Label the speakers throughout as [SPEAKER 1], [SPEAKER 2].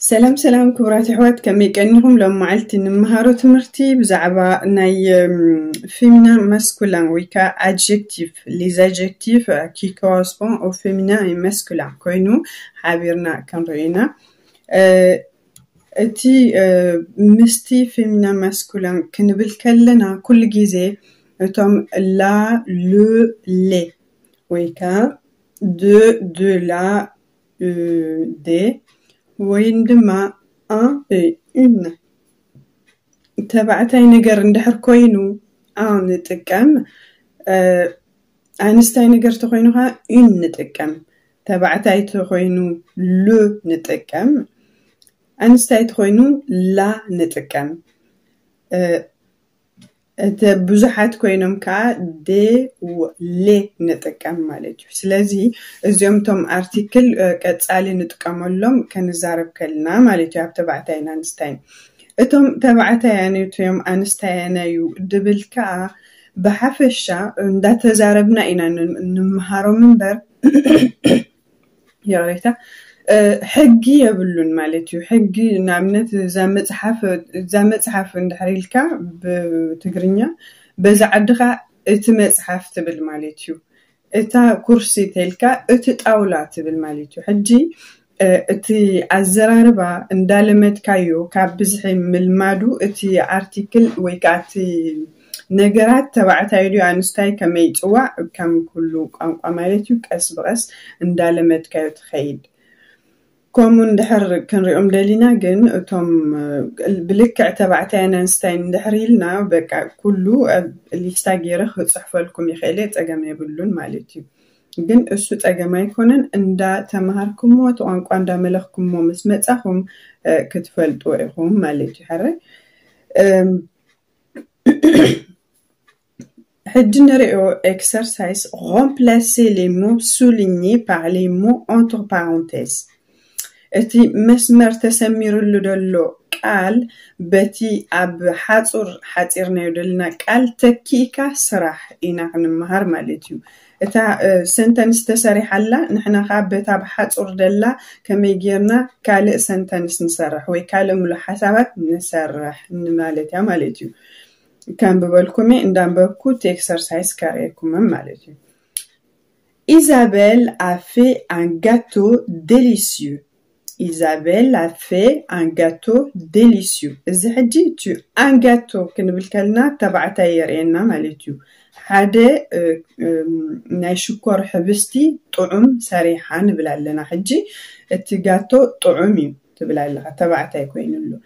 [SPEAKER 1] سلام سلام كبرات حوات كمي كأنهم لو معلتي نمهارو تمرتي بزعبا ناي féminin masculin ويكا adjectif les adjectifs qui correspondent au féminin et masculin كوينو حابيرنا كان رأينا اتي مستي féminin masculin كنبل كلنا كل جيزي اتم لا le les ويكا de la des ويندما un et une تبعتاي نجر ندحر كوينو نتكم أنستاي نجر تخوينوها une نتكم تبعتاي تخوينو le نتكم أنستاي تخوينو لا نتكم بزحات كوينهم كا دي و لي نتكم مالتو سلازي ازيوم توم ارتيكل كتسالي نتكملهم كنزارب كلنا مالتو ياب تبعتاين انستاين اتوم تبعتاين توم انستاين يو دبل كا بحفشا ندا تزاربنا اينا نمهارو منبر يا ريتا حقي يبلون مالتيو حقي نعمنت زامت حف ندحريلكا بتجرينيا بزعدغا اتمصحف تبل مالتيو اتا كرسي تلكا اتطاولا تبل مالتيو حجي اتي عزراربا اندالمت كايو كابزحي ملمادو اتي ارتيكل ويكاتي نجرات تبعتايدو انستاي كما يصوا كم كله قنقا مالتيو قس بقس اندالمت كايو تخيد كومون دحر كنريهم دلينا جن اتوم بلكع تبعتانا انستاين دحريلنا بقى كله اللي استاجيره صحفوا لكم يخيلي تقام يبلون مالتي جن اسو تقام يكونن اندا تمهاركم وتوانقوا اندا ملخكم ومسمصاهم كتفلطوا ايهم مالتي حري حد نريو exercice remplacer les mots soulignés par les mots entre parenthèses اتي مسمر تسميرلو دلو قال بتي اب حاصرنا يدلنا قال تكيكا سراح اينا نمهار مالتيو اتا سنتنس تسريح الله نحنا خابتا بحاصر دلا كمي غيرنا كال سنتنس نسرح وي كال مل حسابات نسرح مالتيا مالتيو كان ببالكم اندام بكو تكسرسايز كاريكم مالتيو Isabelle a fait un gâteau délicieux. Isabelle a fait un gâteau délicieux. زحجي tu un gâteau كنبلكلنا تبعتا يرينا مالتيو حدا ناي شكر حبستي طعم سريحة نبلالنا حجي التغاتو طعمي تبلالها تبعتا يكوينلو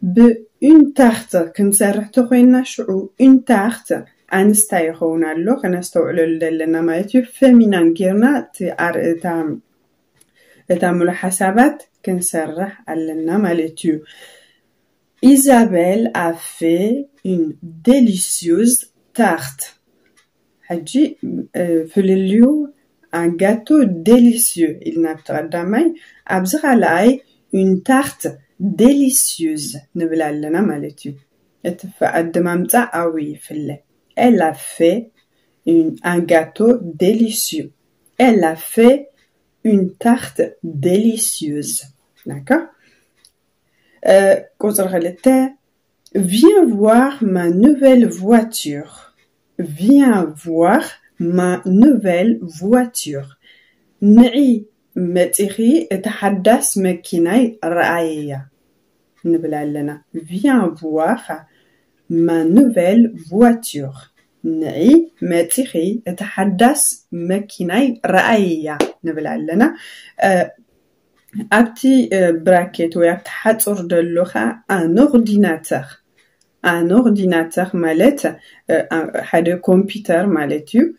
[SPEAKER 1] ب une tarte كنسرحتو خوينا شعو une tarte انستاي خونالو كنستوعلو لنا مالتيو فيمينان كيرنا تعمل حسابات كنسرح علنا مالتيو Isabelle a fait une délicieuse tarte حجي فلليو un gâteau délicieux il نبتغدامي أبزغالاي une tarte délicieuse نبلالنا مالتيو اتفقدمامتا أوي فله elle a fait un gâteau délicieux elle a fait une tarte délicieuse. D'accord? Viens voir ma nouvelle voiture. Viens voir ma nouvelle voiture. نعي متيخي اتحدث مكيناي رأيية. نبلا لنا. Viens voir ma nouvelle voiture. نعي متيخي اتحدث مكيناي رأيية. نبلا لنا أبتي براكيت ويابت حتصر دلوخا un ordinateur مالت حدا كمبيوتر مالتيو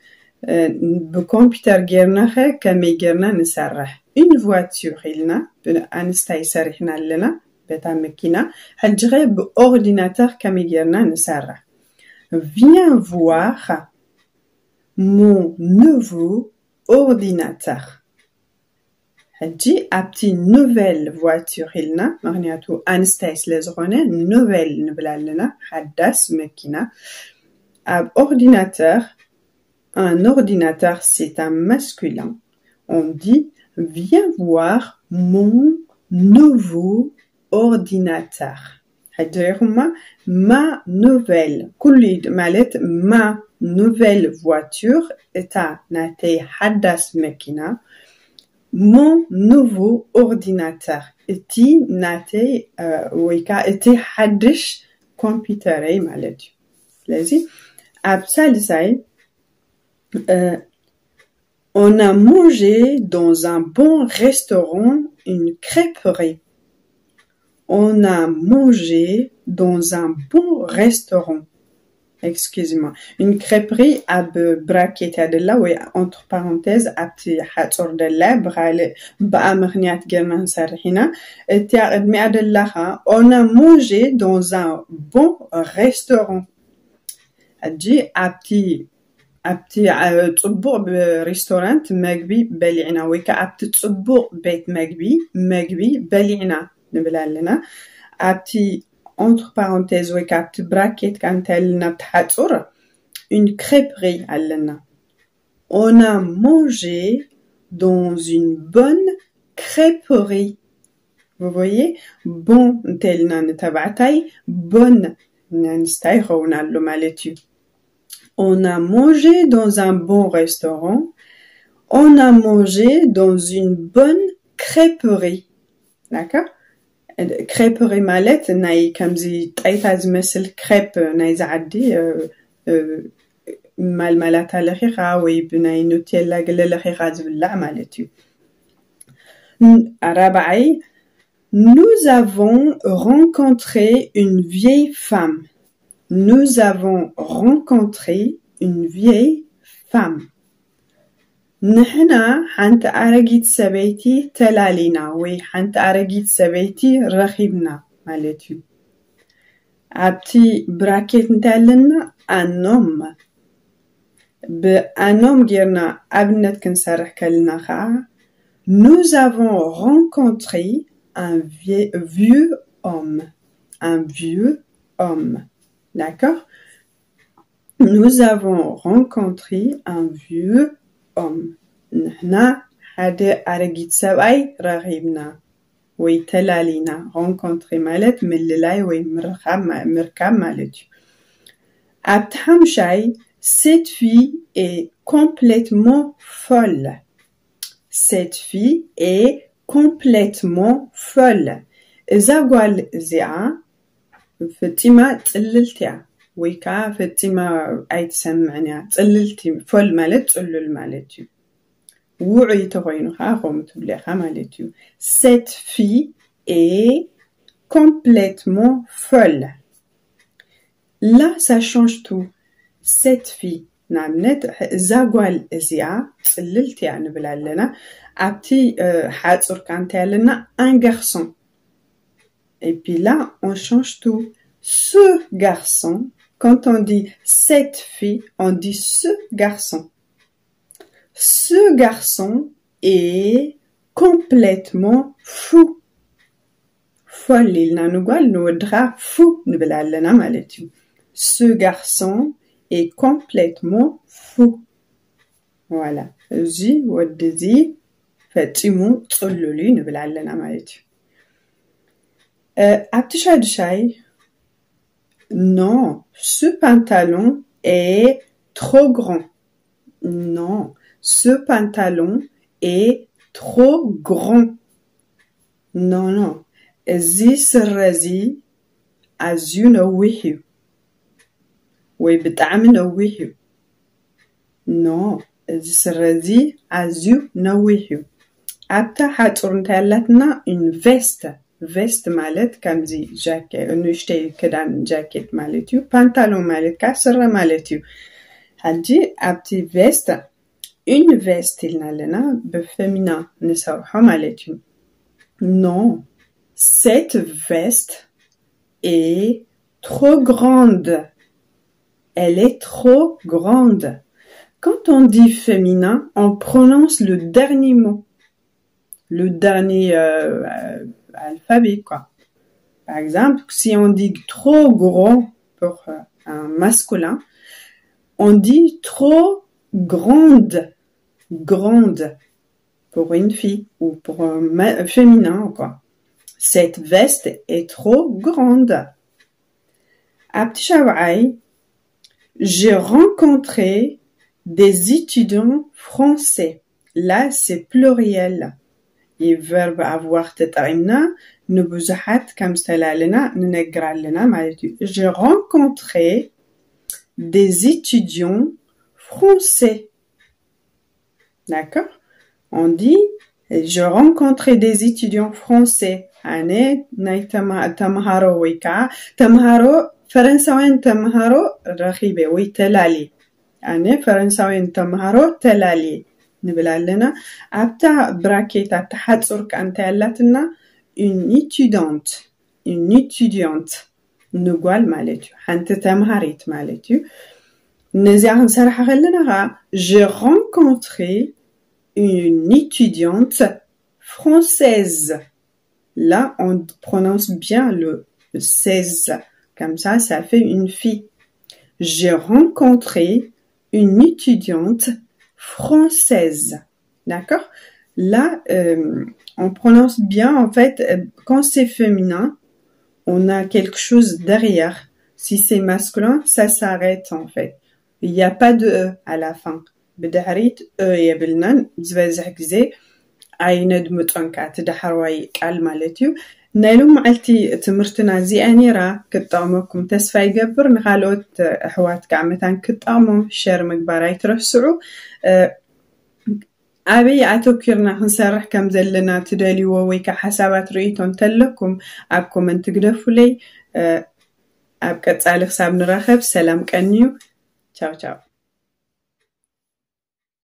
[SPEAKER 1] بكمبيوتر جيرناخا كمي جيرنا نسرح une voiture إلنا أنستاي سرحنا لنا بتا مكينة حجغي بأورديناتور كمي جيرنا نسرح viens voir mon nouveau ordinateur. حجي أبتي nouvelle voiture إلنا مغنياتو أنستايس لزغونة nouvelle نبلالنا حدث مكينة أب ordinateur un ordinateur c'est un masculin on dit viens voir mon nouveau ordinateur. Ma nouvelle, كل مالت ma nouvelle voiture eta natei hadas mekina. Mon nouveau ordinateur eti natei ويكا eti حدش كمبيوتري مالتي. لازم أبسالساي on a mangé dans un bon restaurant une crêperie. On a mangé dans un bon restaurant. Excusez-moi. Une crêperie ab bracket adella ou entre parenthèses abti hatsor della brale ba mghniat gernan sarhina ti admi adellaha on a mangé dans un bon restaurant. Adji abti تصبوع بريستورانت مغبي بلعنا ويكا عبت تصبوع بيت مغبي بلعنا نبلا لنا عبتي entre parenthèses ويكا عبت براكيت كانت لنا بتحصر une crêperie علنا. On a mangé dans une bonne crêperie. Vous voyez, bon تلنا نتبعتاي bonne نستاي خونا له مالتي. On a mangé dans un bon restaurant. On a mangé dans une bonne crêperie. D'accord? Crêperie مالت ناي كمزي طايتا زمسل crêpe ناي زعدي مالمالات لخيخا ويبناي نوتيلا قل لخيخا زبلا مالتي. رابعي Nous avons rencontré une vieille femme. Nous avons rencontré une vieille femme. نحنا حنت أرجيت سبيتي تلالينا وي حنت أرجيت سبيتي رخيبنا مالتي. عبتي براكيت نتعلنا النوم. بأنوم جيرنا أبنت كنسرح كلنا خا. Nous avons rencontré un vieux homme. Un vieux homme. D'accord? Nous avons rencontré un vieux homme. نحنا حدا أرجيت سبعي رغيبنا ويتلالينا rencontré مالت من اللي ويمركب مالت. أبتحم شاي cette fille est complètement folle. Cette fille est complètement folle. إذا قال زيعة فتيما تقللتيا ويكا فتيما أي تسمعني تقللتي فول مالت تقلل مالتي وعي تغينو خاهم تبليخا مالتي. Cette fille est complètement folle. Là ça change tout. Cette fille نعمنت زاقوال زيا تقللتي يعني بلالنا عبتي حاصر كانت لنا un garçon. Et puis là, on change tout. Ce garçon, quand on dit cette fille, on dit ce garçon. Ce garçon est complètement fou. Folle, il n'a nous dra fou. Ce garçon est complètement fou. Voilà. Zi ou dezi, fatimu tsoluli nublalana maletu. Non, ce pantalon est trop grand. Non, ce pantalon est trop grand. Non, non. Zi srazi azu nawihu. Oui, بتعم نويهو. Non, zi srazi azu nawihu. Abta حاطر نتالتنا une veste. Veste مالت كمزي جاكيت نشتي كدان جاكيت مالتيو pantalon مالت كسر مالتيو هادي أبتي veste une veste لنا بفيمينا نسوحو مالتيو. Non, cette veste est trop grande. Elle est trop grande. Quand on dit féminin, on prononce le dernier mot. Le dernier alphabet, quoi. Par exemple, si on dit trop grand pour un masculin, on dit trop grande. Grande pour une fille ou pour un féminin, quoi. cette veste est trop grande. Abtishabay, j'ai rencontré des étudiants français. Là, c'est pluriel. Et verbe avoir تطعمنا نبزحات كم استلالنا ننقرالنا مالتي. J'ai rencontré des étudiants français. D'accord? On dit j'ai rencontré des étudiants français. أنا ناي تمهارو ويكا تمهارو فرنساوين تمهارو رخيبة ويتلالي. أنا فرنساوين تمهارو تلالي. نبلالنا أبتا براكيت أبتا حتصور كأنت يلاتنا une étudiante نقول مالتيو حنت تمهاريت مالتيو نزيعن صراحة غلنا j'ai rencontré une étudiante française. Là, on prononce bien le 16. Comme ça fait une fille. J'ai rencontré une étudiante française. D'accord? Là, on prononce bien, en fait, quand c'est féminin, on a quelque chose derrière. Si c'est masculin, ça s'arrête, en fait. Il n'y a pas de E à la fin. بدحريت يبلنا زبازح جزي عيند متونكات دحرواي قال مالتيو نايلوم معلتي تمرتنا زي انيرا كطعمكم تسفا يقبر نخالوت احوات كعمتان كطعمو شير مقباراي ترسعو أبي أتوكرنا هنسرح كم زلنا تداليو ويكا حسابات رئيتون تلكم أبكم من تقدفوا لي أبكت على حساب نراخب سلام كأنيو تشاو تشاو